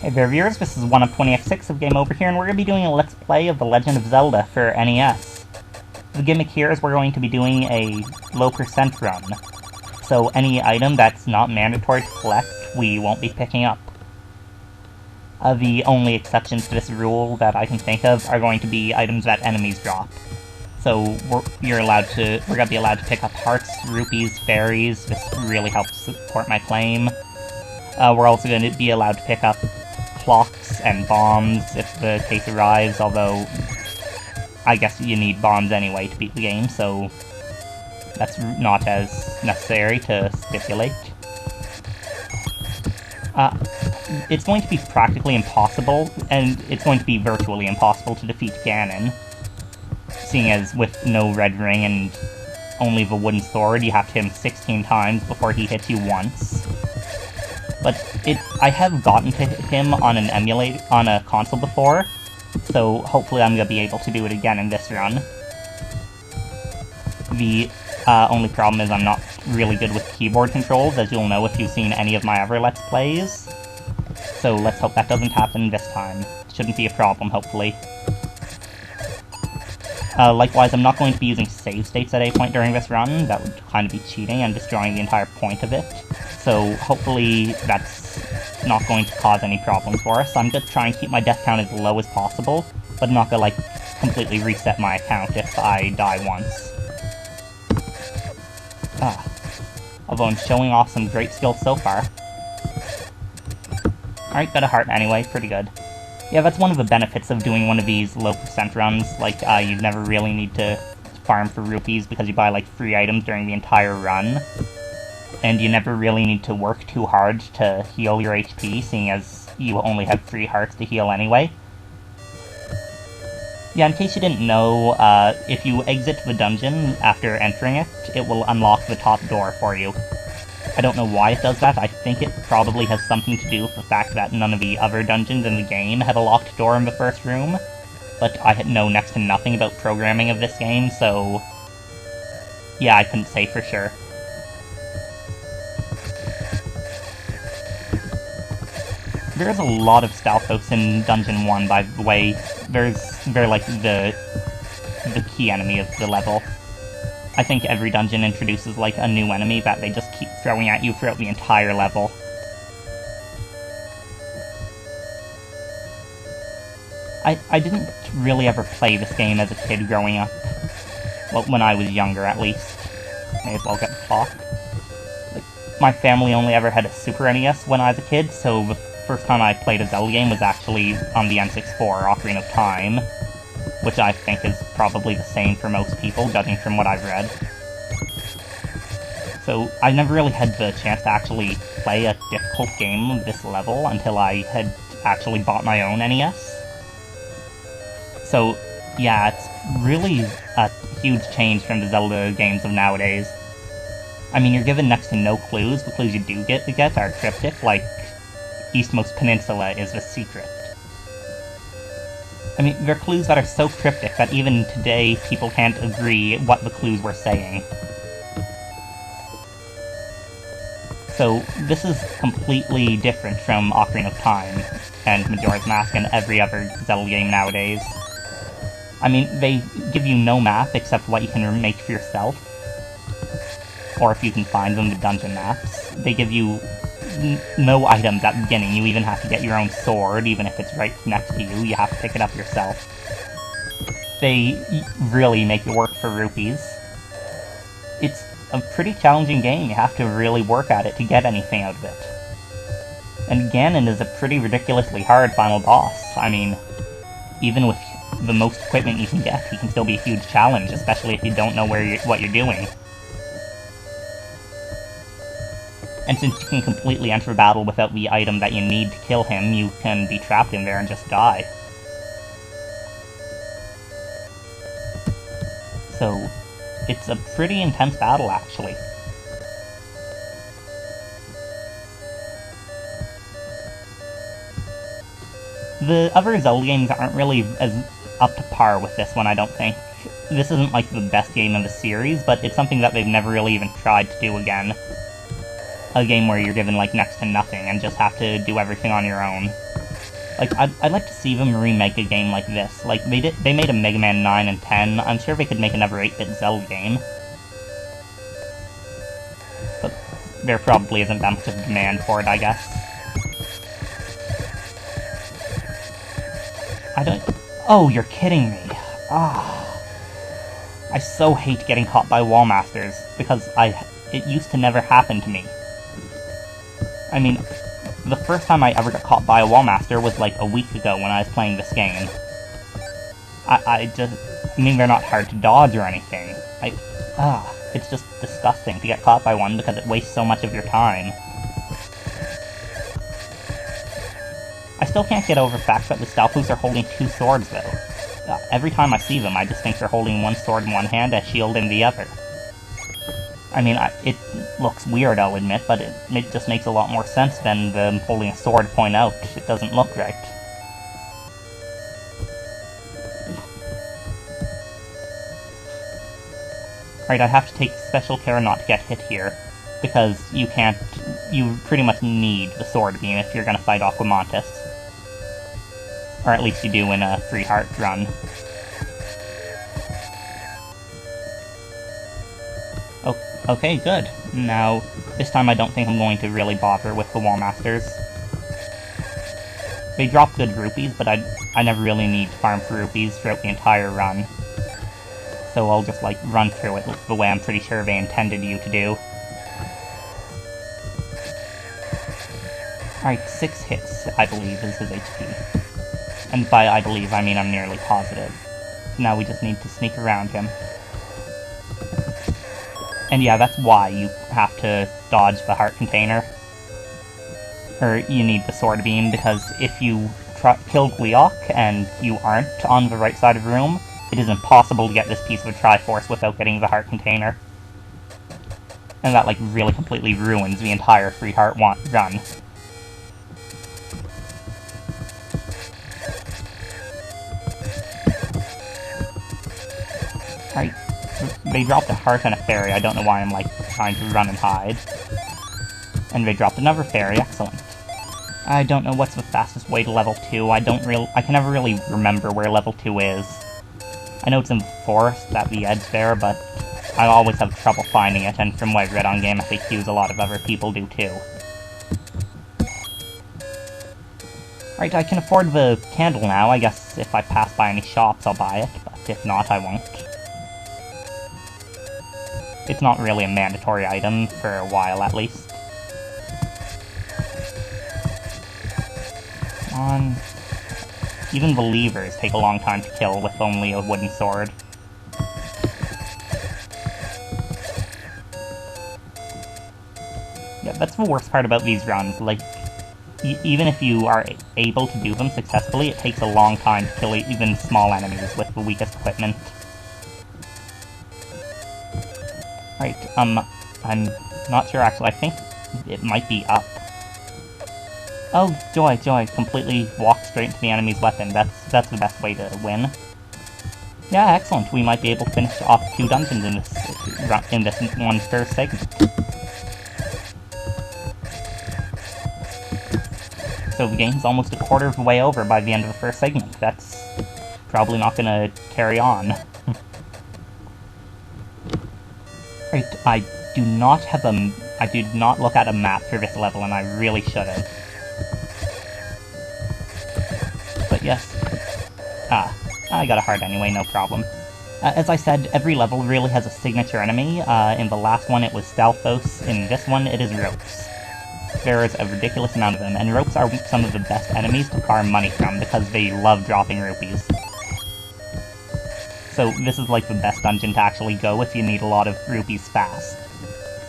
Hey there viewers, this is 1of20x6 of Game Over here, and we're going to be doing a Let's Play of The Legend of Zelda for NES. The gimmick here is we're going to be doing a low percent run, so any item that's not mandatory to collect, we won't be picking up. The only exceptions to this rule that I can think of are going to be items that enemies drop. So we're going to be allowed to pick up hearts, rupees, fairies. This really helps support my claim. We're also going to be allowed to pick up clocks and bombs if the case arrives, although I guess you need bombs anyway to beat the game, so that's not as necessary to stipulate. It's going to be practically impossible, and it's going to be virtually impossible to defeat Ganon, seeing as with no red ring and only the wooden sword, you have to hit him 16 times before he hits you once. But I have gotten to him on a console before, so hopefully I'm going to be able to do it again in this run. The only problem is I'm not really good with keyboard controls, as you'll know if you've seen any of my other Let's Plays. So let's hope that doesn't happen this time. Shouldn't be a problem, hopefully. Likewise, I'm not going to be using save states at any point during this run. That would kind of be cheating and destroying the entire point of it. So hopefully that's not going to cause any problems for us. I'm just trying to keep my death count as low as possible, but not gonna, completely reset my account if I die once. Although I'm showing off some great skills so far. Alright, got a heart anyway, pretty good. Yeah, that's one of the benefits of doing one of these low percent runs. You never really need to farm for rupees because you buy, free items during the entire run. And you never really need to work too hard to heal your HP, seeing as you only have 3 hearts to heal anyway. Yeah, in case you didn't know, if you exit the dungeon after entering it, it will unlock the top door for you. I don't know why it does that. I think it probably has something to do with the fact that none of the other dungeons in the game have a locked door in the first room, but I know next to nothing about programming of this game, so yeah, I couldn't say for sure. There's a lot of Stalfos in Dungeon 1, by the way. They're the key enemy of the level. I think every dungeon introduces, a new enemy that they just keep throwing at you throughout the entire level. I didn't really ever play this game as a kid growing up. Well, when I was younger, at least. May as well get the clock. My family only ever had a Super NES when I was a kid, so the first time I played a Zelda game was actually on the N64, Ocarina of Time, which I think is probably the same for most people, judging from what I've read. So I never really had the chance to actually play a difficult game of this level until I had actually bought my own NES. So yeah, it's really a huge change from the Zelda games of nowadays. I mean, you're given next to no clues. The clues you do get are cryptic, like Eastmost Peninsula is the secret. I mean, they're clues that are so cryptic that even today people can't agree what the clues were saying. So this is completely different from Ocarina of Time and Majora's Mask and every other Zelda game nowadays. I mean, they give you no map except what you can make for yourself, or if you can find them, the dungeon maps. They give you no items at the beginning. You even have to get your own sword, even if it's right next to you. You have to pick it up yourself. They really make you work for rupees. It's a pretty challenging game. You have to really work at it to get anything out of it. And Ganon is a pretty ridiculously hard final boss. I mean, even with the most equipment you can get, he can still be a huge challenge, especially if you don't know what you're doing. And since you can completely enter a battle without the item that you need to kill him, you can be trapped in there and just die. So, it's a pretty intense battle, actually. The other Zelda games aren't really as up to par with this one, I don't think. This isn't the best game in the series, but it's something that they've never really even tried to do again. A game where you're given, next to nothing and just have to do everything on your own. Like, I'd like to see them remake a game like this. Like, they made a Mega Man 9 and 10, I'm sure they could make another 8-bit Zelda game. But there probably isn't that much of a demand for it, I guess. I don't... Oh, you're kidding me. Ah. I so hate getting caught by wall masters, because it used to never happen to me. I mean, the first time I ever got caught by a wall master was like a week ago when I was playing this game. I mean, they're not hard to dodge or anything. It's just disgusting to get caught by one because it wastes so much of your time. I still can't get over the fact that the Stalfoos are holding 2 swords, though. Every time I see them, I just think they're holding one sword in one hand, a shield in the other. I mean, it looks weird, I'll admit, but it just makes a lot more sense than them holding a sword point out. It doesn't look right. Right, I have to take special care not to get hit here, because you pretty much need the sword beam if you're gonna fight Aquamantis. Or at least you do in a free heart run. Okay, good. Now, this time I don't think I'm going to really bother with the wall masters. They drop good rupees, but I never really need to farm for rupees throughout the entire run. So I'll just, like, run through it the way I'm pretty sure they intended you to do. Alright, 6 hits, I believe, is his HP. And by I believe, I mean I'm nearly positive. Now we just need to sneak around him. And yeah, that's why you have to dodge the heart container. Or you need the sword beam, because if you kill Gleok and you aren't on the right side of the room, it is impossible to get this piece of a Triforce without getting the heart container. And that, like, really completely ruins the entire free heart run. Alright. They dropped a heart and a fairy. I don't know why I'm, like, trying to run and hide. And they dropped another fairy. Excellent. I don't know what's the fastest way to level 2. I can never really remember where level 2 is. I know it's in the forest at the edge there, but I always have trouble finding it, and from what I've read on Game FAQs, a lot of other people do too. Right, I can afford the candle now. I guess if I pass by any shops, I'll buy it, but if not, I won't. It's not really a mandatory item, for a while at least. Come on. Even the levers take a long time to kill with only a wooden sword. Yeah, that's the worst part about these runs. Like, even if you are able to do them successfully, it takes a long time to kill even small enemies with the weakest equipment. Right, I'm not sure actually, I think it might be up. Oh, joy, completely walk straight into the enemy's weapon, that's the best way to win. Yeah, excellent, we might be able to finish off 2 dungeons in this one first segment. So the game's almost a quarter of the way over by the end of the first segment, that's probably not gonna carry on. Right, I do not look at a map for this level, and I really should have. But yes. I got a heart anyway, no problem. As I said, every level really has a signature enemy. In the last one it was Stalfos, in this one it is ropes. There is a ridiculous amount of them, and ropes are some of the best enemies to farm money from, because they love dropping rupees. So this is like the best dungeon to actually go if you need a lot of rupees fast.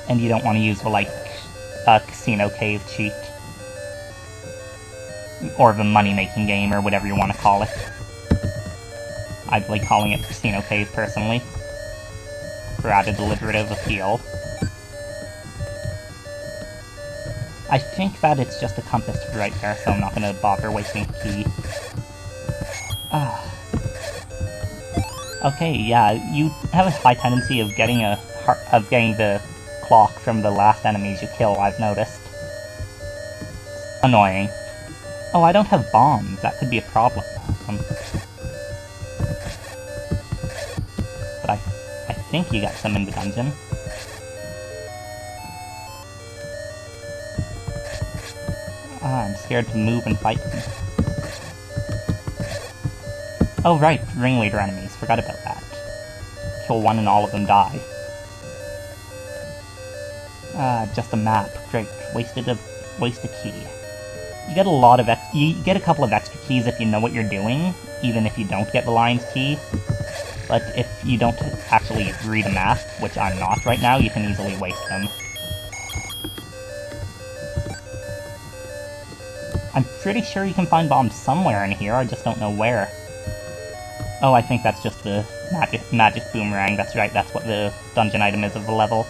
And you don't want to use the, like, casino cave cheat. Or the money-making game, or whatever you want to call it. I'd like calling it casino cave, personally. For added alliterative appeal. I think that it's just a compass right there, so I'm not going to bother wasting a key. Okay, yeah, you have a high tendency of getting the clock from the last enemies you kill, I've noticed. Annoying. Oh, I don't have bombs. That could be a problem. But I think you got some in the dungeon. I'm scared to move and fight them. Oh right, ringleader enemies. Forgot about that. Kill one and all of them die. Just a map. Great. Wasted a key. You get you get a couple of extra keys if you know what you're doing, even if you don't get the lion's key. But if you don't actually read a map, which I'm not right now, you can easily waste them. I'm pretty sure you can find bombs somewhere in here, I just don't know where. Oh, I think that's just the magic boomerang, that's right, that's what the dungeon item is of the level.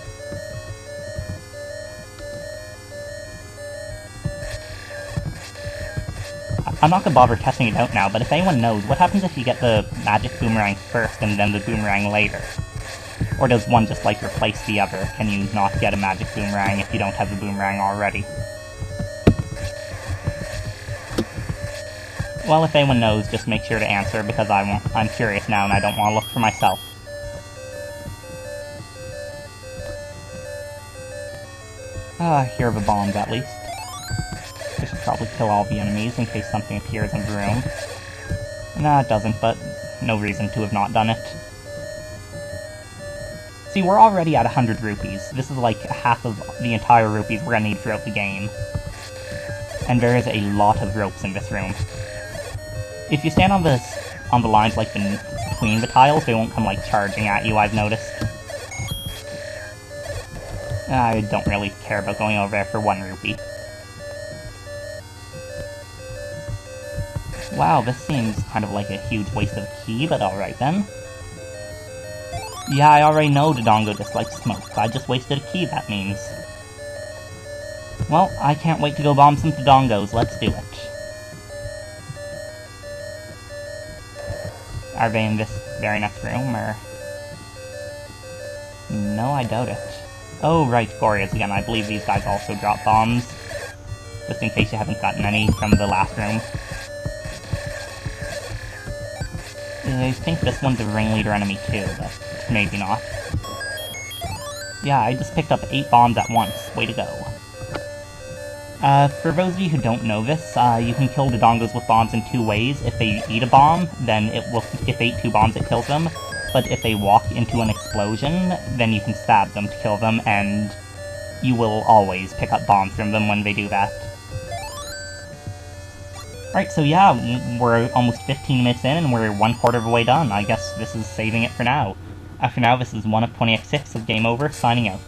I'm not gonna bother testing it out now, but if anyone knows, what happens if you get the magic boomerang first and then the boomerang later? Or does one just, like, replace the other? Can you not get a magic boomerang if you don't have the boomerang already? Well, if anyone knows, just make sure to answer, because I'm curious now and I don't want to look for myself. Here are the bombs, at least. I should probably kill all the enemies in case something appears in the room. Nah, it doesn't, but no reason to have not done it. See, we're already at 100 rupees. This is like half of the entire rupees we're gonna need throughout the game. And there is a lot of ropes in this room. If you stand on the lines like between the tiles, they won't come like charging at you, I've noticed. I don't really care about going over there for 1 rupee. Wow, this seems kind of like a huge waste of a key, but alright then. Yeah, I already know Dodongo dislikes smoke. I just wasted a key, that means. Well, I can't wait to go bomb some Dodongos. Let's do it. Are they in this very next room, or...? No, I doubt it. Oh, right, Gorias again. I believe these guys also drop bombs. Just in case you haven't gotten any from the last room. I think this one's a ringleader enemy too, but maybe not. Yeah, I just picked up 8 bombs at once. Way to go. For those of you who don't know this, you can kill Dodongos with bombs in 2 ways. If they eat a bomb, then if they eat 2 bombs, it kills them. But if they walk into an explosion, then you can stab them to kill them, and you will always pick up bombs from them when they do that. Right, so yeah, we're almost 15 minutes in, and we're 1/4 of the way done. I guess this is saving it for now. For now, this is 1 of 20x6 of Game Over, signing out.